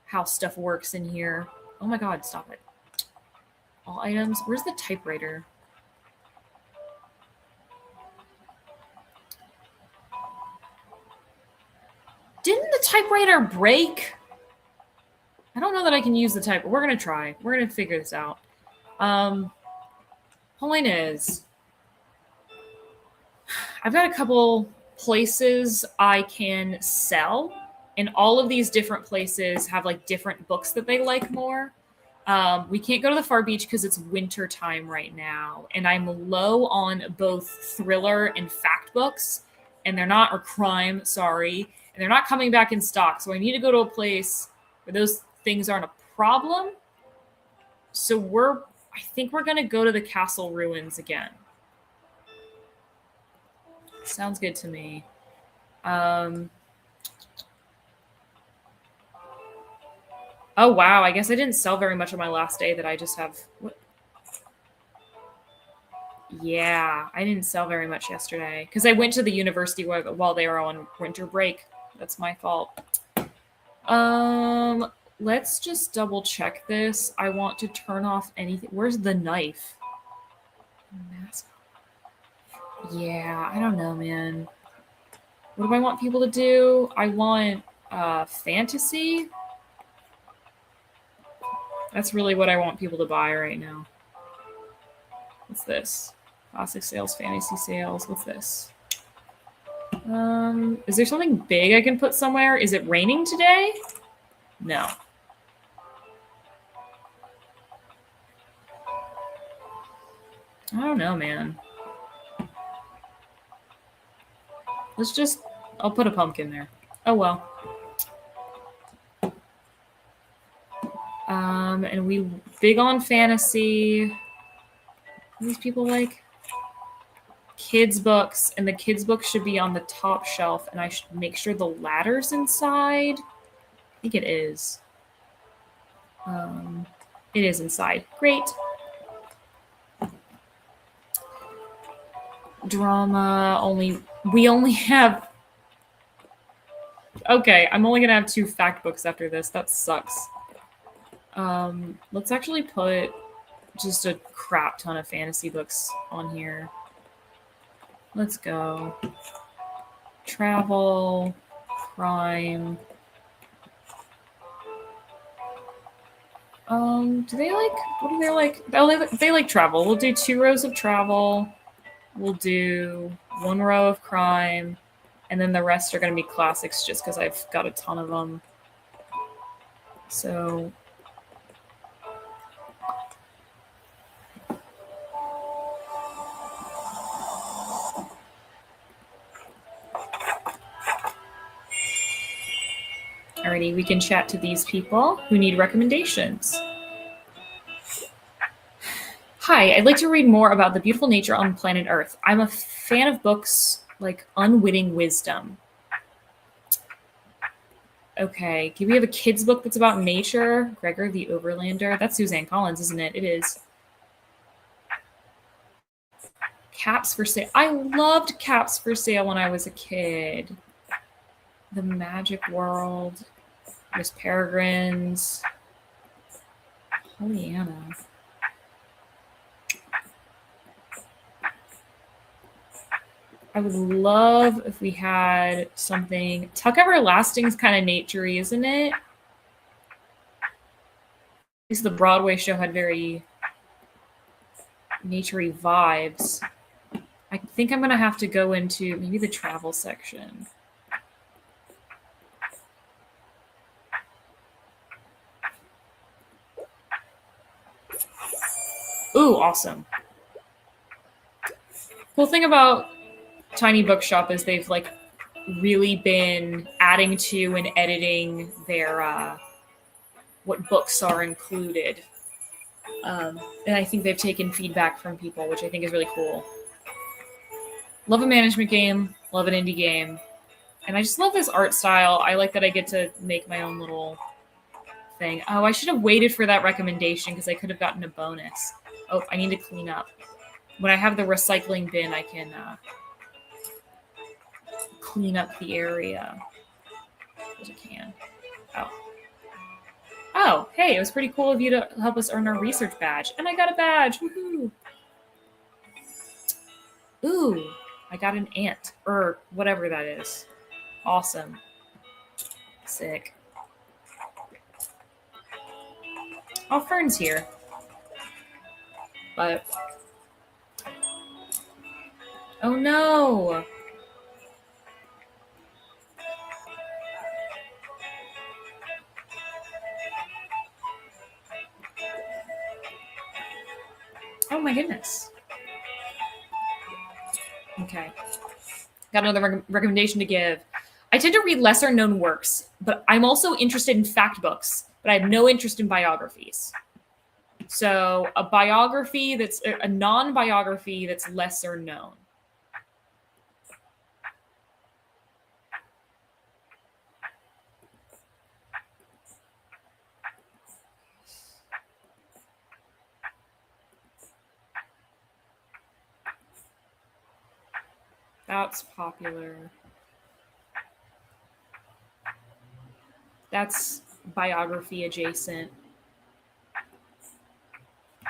how stuff works in here. Oh my god, stop it. All items. Where's the typewriter? Didn't the typewriter break? I don't know that I can use the type. We're going to try. We're going to figure this out. Point is, I've got a couple places I can sell, and all of these different places have like different books that they like more. We can't go to the Far Beach because it's winter time right now, and I'm low on both thriller and fact books, and they're not, or crime, sorry, and they're not coming back in stock. So I need to go to a place where those things aren't a problem. So I think we're gonna go to the castle ruins again. Sounds good to me. Oh wow, I guess I didn't sell very much on my last day that I just have. What? Yeah, I didn't sell very much yesterday because I went to the university while they were on winter break. That's my fault. Let's just double check this. I want to turn off anything. Where's the knife? Mask. Yeah, I don't know, man. What do I want people to do? I want fantasy. That's really what I want people to buy right now. What's this? Classic sales, fantasy sales. What's this? Is there something big I can put somewhere? Is it raining today? No. I don't know, man. I'll put a pumpkin there. Oh well. And we big on fantasy. What do these people like? Kids books, and the kids books should be on the top shelf, and I should make sure the ladder's inside. I think it is. It is inside. Great. Drama, we only have. Okay, I'm only gonna have 2 fact books after this. That sucks. Let's actually put just a crap ton of fantasy books on here. Let's go. Travel, crime. What do they like? Oh, they like travel. We'll do 2 rows of travel. We'll do 1 row of crime. And then the rest are going to be classics just because I've got a ton of them. So alrighty, we can chat to these people who need recommendations. Hi, I'd like to read more about the beautiful nature on planet Earth. I'm a fan of books like Unwitting Wisdom. Okay, do we have a kid's book that's about nature? Gregor the Overlander. That's Suzanne Collins, isn't it? It is. Caps for Sale. I loved Caps for Sale when I was a kid. The Magic World. Miss Peregrine's. Pollyanna. I would love if we had something. Tuck Everlasting's kind of naturey, isn't it? At least the Broadway show had very naturey vibes. I think I'm going to have to go into maybe the travel section. Ooh, awesome. Cool thing about Tiny Bookshop is they've like really been adding to and editing their what books are included. And I think they've taken feedback from people, which I think is really cool. Love a management game, love an indie game. And I just love this art style. I like that I get to make my own little thing. Oh, I should have waited for that recommendation because I could have gotten a bonus. Oh, I need to clean up. when I have the recycling bin, I can clean up the area. As I can. Oh. Oh, hey, it was pretty cool of you to help us earn our research badge. And I got a badge. Woohoo! Ooh, I got an ant. Or whatever that is. Awesome. Sick. Oh, Fern's here. But... oh no! Oh my goodness. Okay. Got another recommendation to give. I tend to read lesser known works, but I'm also interested in fact books, but I have no interest in biographies. So a biography that's a non-biography that's lesser known. That's popular. That's biography adjacent.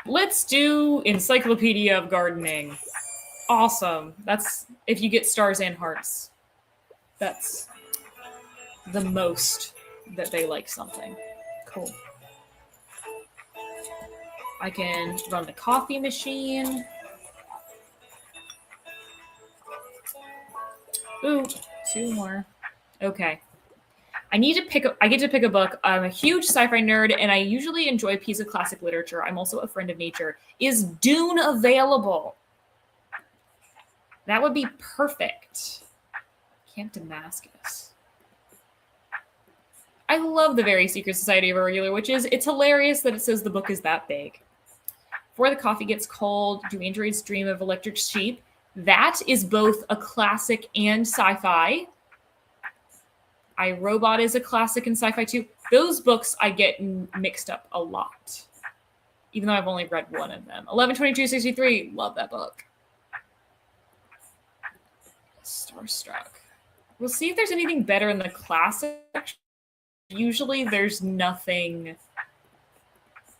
Let's do Encyclopedia of Gardening. Awesome. That's if you get stars and hearts. That's the most that they like something. Cool. I can run the coffee machine. Ooh, 2 more. Okay. I get to pick a book. I'm a huge sci-fi nerd, and I usually enjoy a piece of classic literature. I'm also a friend of nature. Is Dune available? That would be perfect. Camp Damascus. I love the Very Secret Society of Irregular Witches. It's hilarious that it says the book is that big. Before the Coffee Gets Cold, Do Androids Dream of Electric Sheep? That is both a classic and sci-fi. I, Robot is a classic and sci-fi too. Those books I get mixed up a lot, even though I've only read one of them. 11/22/63, love that book. Starstruck. We'll see if there's anything better in the classic. Usually there's nothing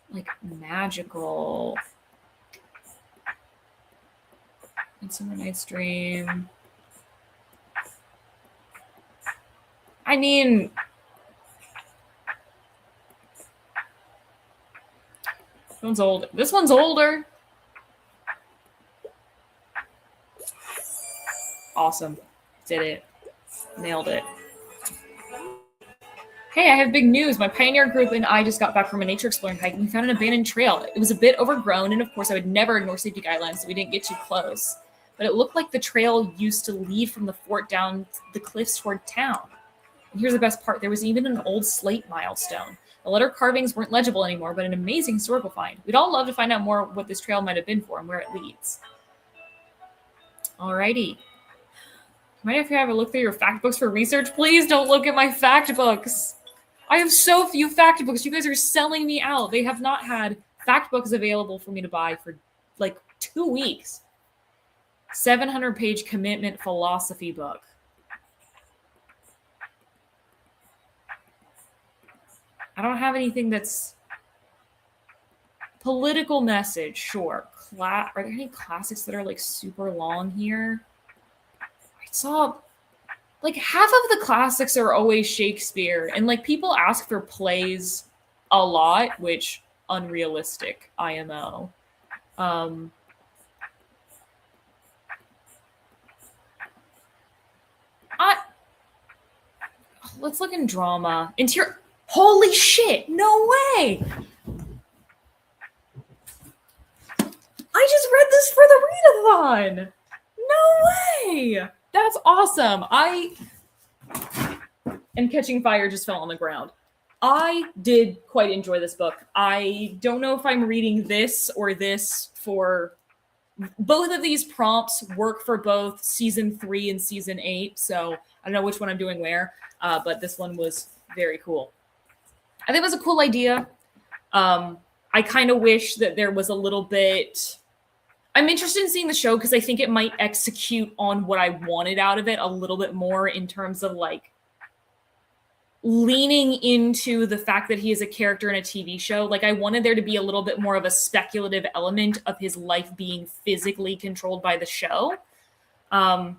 like magical. Midsummer Night's Dream. I mean, this one's old. This one's older. Awesome. Did it. Nailed it. Hey, I have big news. My pioneer group and I just got back from a nature exploring hike and we found an abandoned trail. It was a bit overgrown, and of course I would never ignore safety guidelines, so we didn't get too close. But it looked like the trail used to lead from the fort down the cliffs toward town. And here's the best part. There was even an old slate milestone. The letter carvings weren't legible anymore, but an amazing historical find. We'd all love to find out more what this trail might have been for and where it leads. Alrighty. Might if you have a look through your fact books for research? Please don't look at my fact books. I have so few fact books. You guys are selling me out. They have not had fact books available for me to buy for like 2 weeks. 700-page commitment philosophy book. I don't have anything that's political message. Sure. Are there any classics that are like super long here? I saw like half of the classics are always Shakespeare, and like people ask for plays a lot, which unrealistic, IMO. Let's look in drama. Holy shit! No way! I just read this for the readathon. No way! That's awesome. And Catching Fire just fell on the ground. I did quite enjoy this book. I don't know if I'm reading this or this for... Both of these prompts work for both season 3 and season 8, so I don't know which one I'm doing where, but this one was very cool. I think it was a cool idea. I kind of wish that there was a little bit... I'm interested in seeing the show because I think it might execute on what I wanted out of it a little bit more in terms of like leaning into the fact that he is a character in a TV show. Like I wanted there to be a little bit more of a speculative element of his life being physically controlled by the show. Man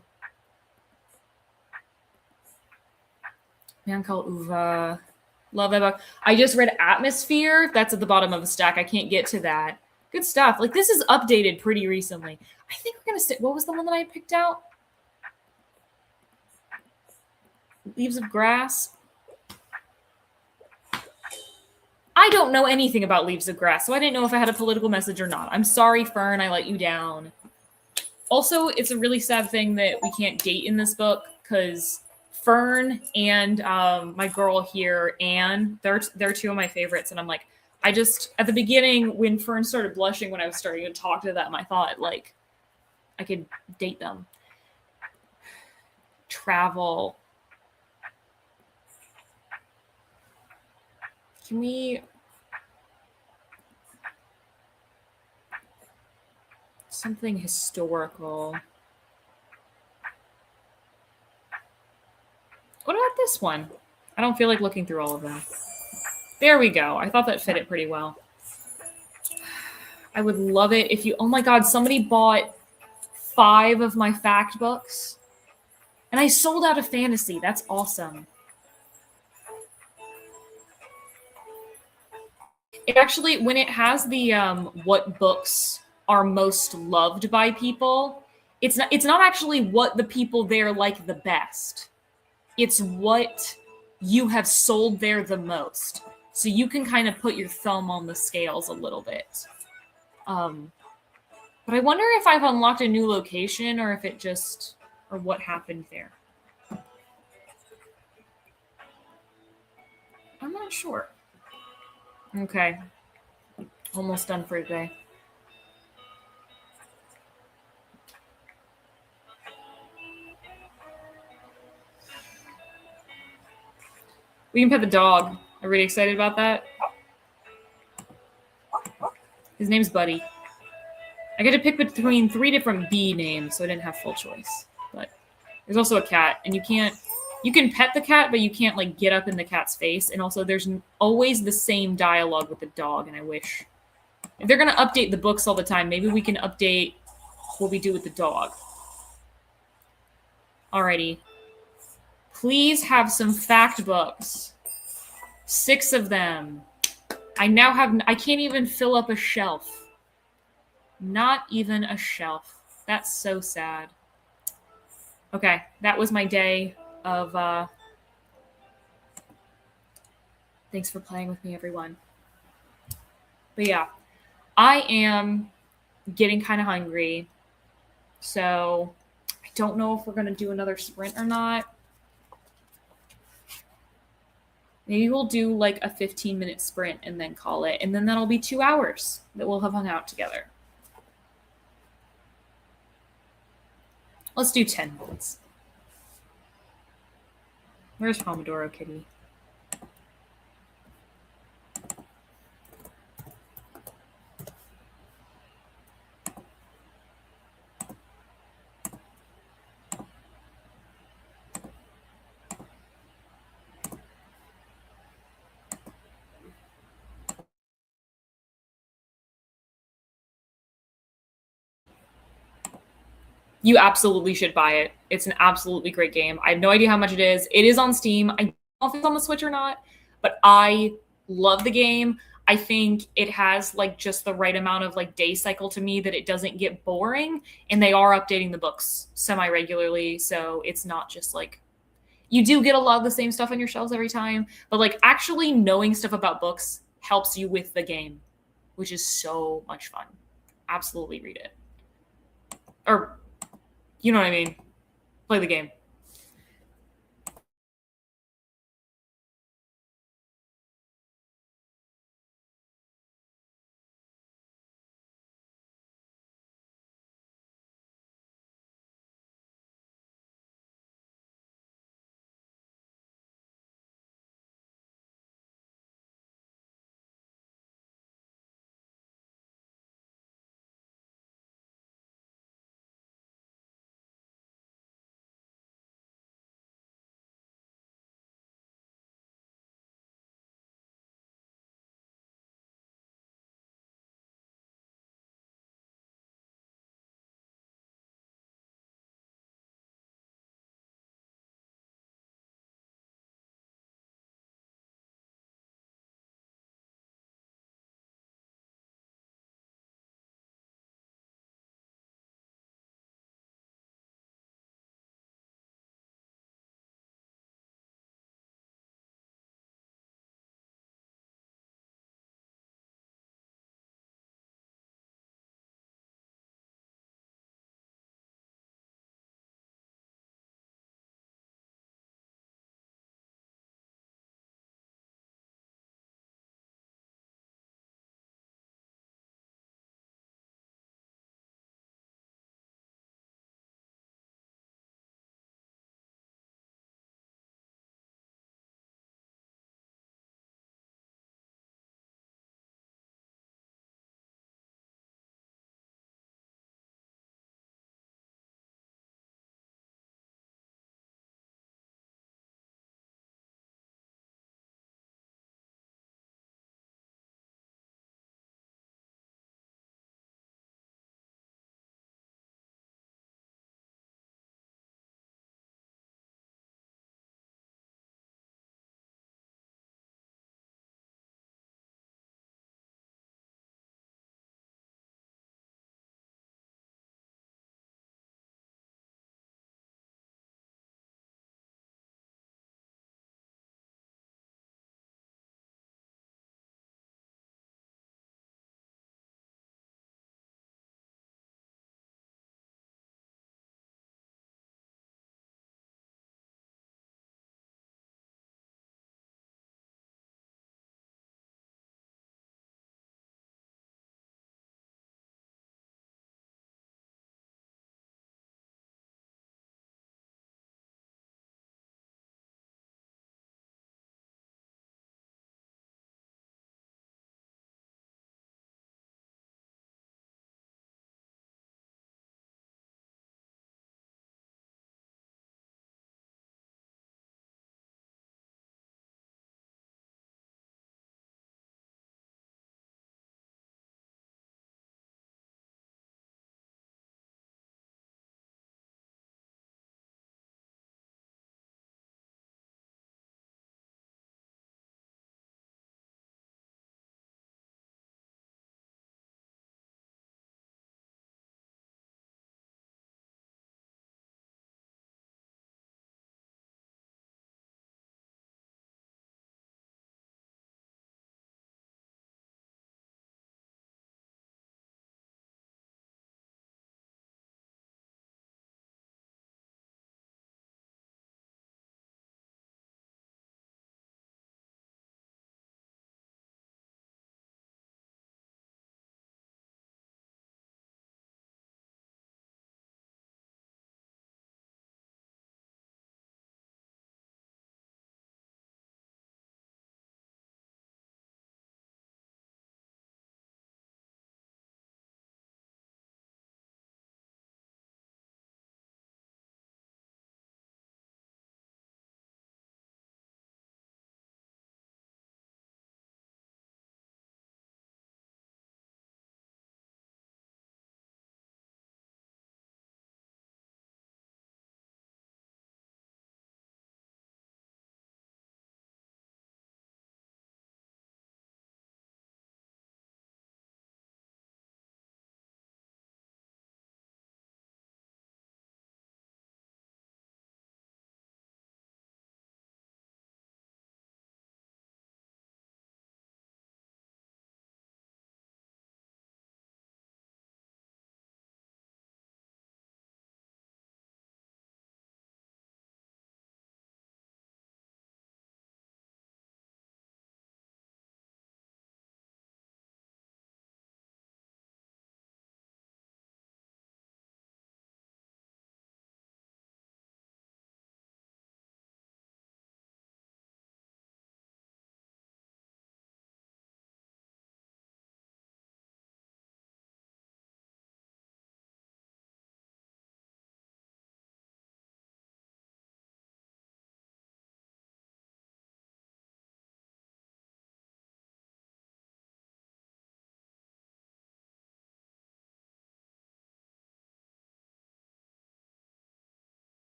called Uva. Love that book. I just read Atmosphere. That's at the bottom of the stack. I can't get to that. Good stuff. Like this is updated pretty recently. I think we're gonna sit. What was the one that I picked out? Leaves of Grass. I don't know anything about Leaves of Grass, so I didn't know if I had a political message or not. I'm sorry, Fern. I let you down. Also, it's a really sad thing that we can't date in this book because Fern and my girl here, Anne, they're two of my favorites, and I'm like, I just at the beginning when Fern started blushing when I was starting to talk to them, I thought like I could date them. Travel. Can we? Something historical. What about this one? I don't feel like looking through all of them. There we go. I thought that fit it pretty well. I would love it if you... Oh my god, somebody bought 5 of my fact books. And I sold out of fantasy. That's awesome. It actually, when it has the what books are most loved by people, it's not actually what the people there like the best. It's what you have sold there the most. So you can kind of put your thumb on the scales a little bit. But I wonder if I've unlocked a new location or if it just, or what happened there. I'm not sure. Okay. Almost done for today. We can pet the dog. Are we excited about that? His name's Buddy. I get to pick between 3 different bee names, so I didn't have full choice. But there's also a cat, and you can pet the cat, but you can't like get up in the cat's face. And also, there's always the same dialogue with the dog, and I wish if they're gonna update the books all the time, maybe we can update what we do with the dog. Alrighty. Please have some fact books. 6 of them. I can't even fill up a shelf. Not even a shelf. That's so sad. Okay, that was my day of, thanks for playing with me, everyone. But yeah, I am getting kind of hungry. So I don't know if we're going to do another sprint or not. Maybe we'll do like a 15-minute sprint and then call it. And then that'll be 2 hours that we'll have hung out together. Let's do 10 minutes. Where's Pomodoro Kitty? You absolutely should buy it. It's an absolutely great game. I have no idea how much it is. It is on Steam. I don't know if it's on the Switch or not, but I love the game. I think it has like just the right amount of like day cycle to me that it doesn't get boring, and they are updating the books semi-regularly, so it's not just like you do get a lot of the same stuff on your shelves every time, but like actually knowing stuff about books helps you with the game, which is so much fun. Absolutely read it. Or you know what I mean? Play the game.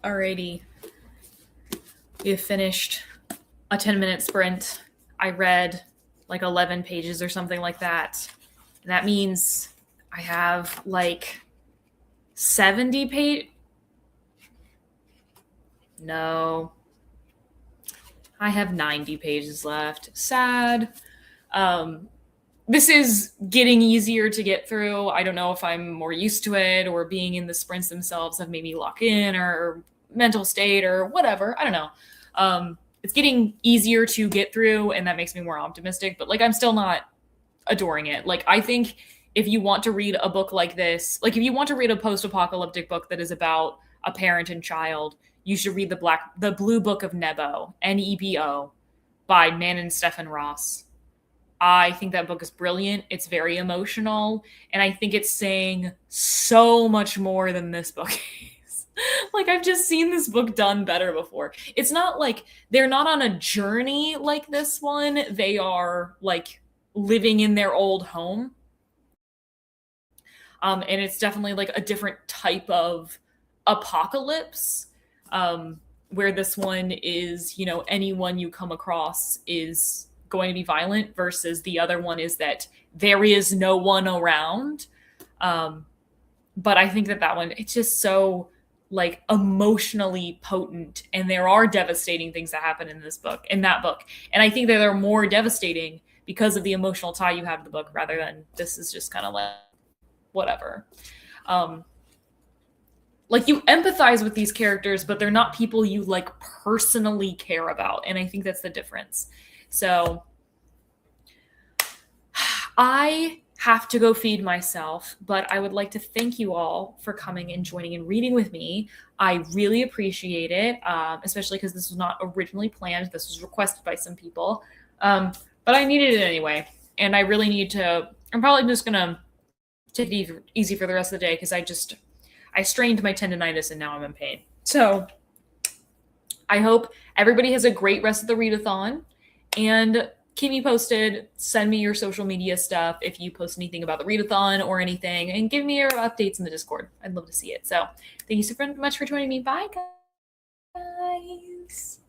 Alrighty. We have finished a 10-minute sprint. I read like 11 pages or something like that. And that means I have like 70 page. No. I have 90 pages left. Sad. This is getting easier to get through. I don't know if I'm more used to it or being in the sprints themselves have made me lock in or mental state or whatever. I don't know. It's getting easier to get through and that makes me more optimistic, but like I'm still not adoring it. Like I think if you want to read a book like this, like if you want to read a post-apocalyptic book that is about a parent and child, you should read the Blue Book of Nebo, Nebo, by Man and Stephen Ross. I think that book is brilliant. It's very emotional, and I think it's saying so much more than this book is. Like I've just seen this book done better before. It's not like they're not on a journey like this one. They are like living in their old home. And it's definitely like a different type of apocalypse. Where this one is, you know, anyone you come across is going to be violent versus the other one is that there is no one around. But I think that one, it's just so like emotionally potent and there are devastating things that happen in that book. And I think that they're more devastating because of the emotional tie you have to the book rather than this is just kind of like whatever. Like you empathize with these characters, but they're not people you like personally care about. And I think that's the difference. So I have to go feed myself, but I would like to thank you all for coming and joining and reading with me. I really appreciate it, especially because this was not originally planned. This was requested by some people, but I needed it anyway. And I really need to, I'm probably just going to take it easy for the rest of the day because I strained my tendonitis and now I'm in pain. So I hope everybody has a great rest of the readathon and keep me posted. Send me your social media stuff if you post anything about the readathon or anything and give me your updates in the Discord. I'd love to see it. So thank you so much for joining me. Bye, guys.